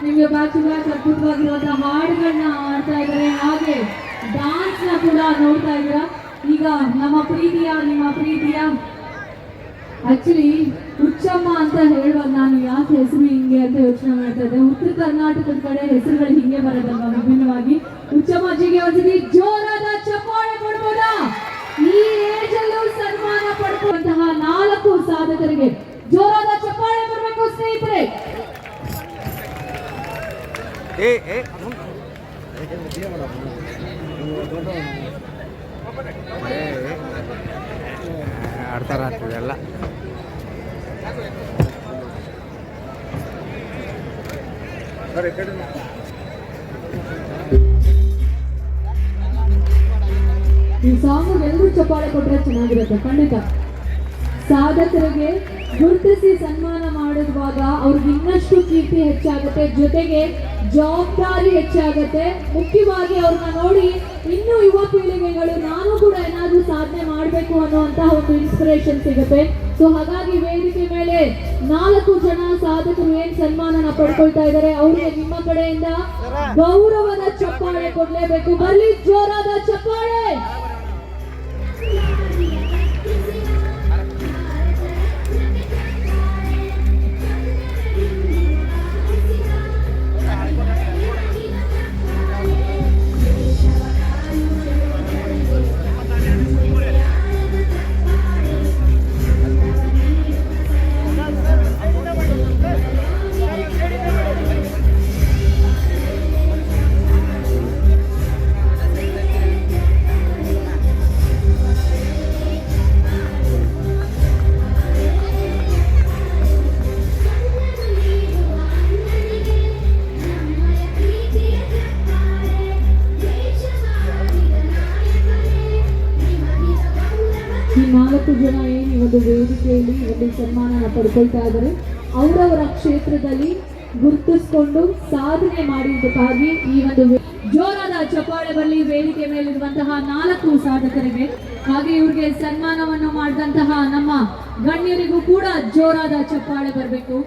ನಿಮಗೆ ಬ್ಯಾಕ್ ಅದ್ಭುತವಾಗಿರುವಂತಹ ಹಾಡುಗಳನ್ನ ಆಡ್ತಾ ಇದ್ದಾರೆ, ಹಾಗೆ ಡಾನ್ಸ್ ನ ಕೂಡ ನೋಡ್ತಾ ಇದ್ದೀರಾ. ಈಗ ನಿಮ್ಮ ಪ್ರೀತಿಯ ಆಕ್ಚುಲಿ ಹುಚ್ಚಮ್ಮ ಅಂತ ಹೇಳುವಾಗ ನಾನು ಯಾಕೆ ಹೆಸರು ಹಿಂಗೆ ಅಂತ ಯೋಚನೆ ಮಾಡ್ತಾ ಇದ್ದೆ. ಉತ್ತರ ಕರ್ನಾಟಕದ ಕಡೆ ಹೆಸರುಗಳು ಹಿಂಗೆ ಬರೋದಲ್ವಾ ವಿಭಿನ್ನವಾಗಿ. ಹುಚ್ಚಮ್ಮಜಿಗೆ ಒಂದ್ಸತಿ ಜೋರಾದ ಚಪ್ಪಾಳೆ ಕೊಡ್ಬೋದಾ? ಈ ಏಜ್ ಅಲ್ಲೂ ಸನ್ಮಾನ ಪಡ್ಕೊಂಡಂತಹ 4 ಸಾಧಕರಿಗೆ ಜೋರಾದ ಚಪ್ಪಾಳೆ ಬರಬೇಕು ಸ್ನೇಹಿತರೆ. ಆಡ್ತಾರ ಆಗ್ತದೆಲ್ಲ. ಈ ಸಾಂಗ್ ಎಲ್ಲರೂ ಚಪ್ಪಾಳೆ ಕೊಟ್ರೆ ಚೆನ್ನಾಗಿರುತ್ತೆ ಖಂಡಿತ. ಸಾಧಕರಿಗೆ ಗುರುತಿಸಿ ಸನ್ಮಾನ ಮಾಡುವಾಗ ಅವ್ರಿಗೆ ಇನ್ನಷ್ಟು ಕೀರ್ತಿ ಹೆಚ್ಚಾಗುತ್ತೆ, ಜೊತೆಗೆ ಜವಾಬ್ದಾರಿ ಹೆಚ್ಚಾಗುತ್ತೆ. ಮುಖ್ಯವಾಗಿ ಅವ್ರನ್ನ ನೋಡಿ ಇನ್ನೂ ಯುವ ಪೀಳಿಗೆಗಳು ನಾನು ಕೂಡ ಏನಾದ್ರೂ ಸಾಧನೆ ಮಾಡಬೇಕು ಅನ್ನುವಂತಹ ಒಂದು ಇನ್ಸ್ಪಿರೇಷನ್ ಸಿಗುತ್ತೆ. ಸೊ ಹಾಗಾಗಿ ವೇದಿಕೆ ಮೇಲೆ 4 ಜನ ಸಾಧಕರು ಏನ್ ಸನ್ಮಾನನ ಪಡ್ಕೊಳ್ತಾ ಇದ್ದಾರೆ, ಅವ್ರಿಗೆ ನಿಮ್ಮ ಕಡೆಯಿಂದ ಗೌರವದ ಚಪ್ಪಾಳೆ ಕೊಡ್ಲೇಬೇಕು. ಬರ್ಲಿ ಜೋರಾದ ಚಪ್ಪಾಳೆ. ಈ 4 ಜನ ಏನು ಈ ಒಂದು ವೇದಿಕೆಯಲ್ಲಿ ಒಂದು ಸನ್ಮಾನನ ಪಡ್ಕೊಳ್ತಾ ಇದ್ದಾರೆ, ಅವರವರ ಕ್ಷೇತ್ರದಲ್ಲಿ ಗುರುತಿಸಿಕೊಂಡು ಸಾಧನೆ ಮಾಡಿದ್ದಕ್ಕಾಗಿ ಈ ಒಂದು ಜೋರಾದ ಚಪ್ಪಾಳೆ ಬರಲಿ ವೇದಿಕೆ ಮೇಲಿರುವಂತಹ 4 ಸಾಧಕರಿಗೆ. ಹಾಗೆ ಇವ್ರಿಗೆ ಸನ್ಮಾನವನ್ನು ಮಾಡಿದಂತಹ ನಮ್ಮ ಗಣ್ಯರಿಗೂ ಕೂಡ ಜೋರಾದ ಚಪ್ಪಾಳೆ ಬರಬೇಕು.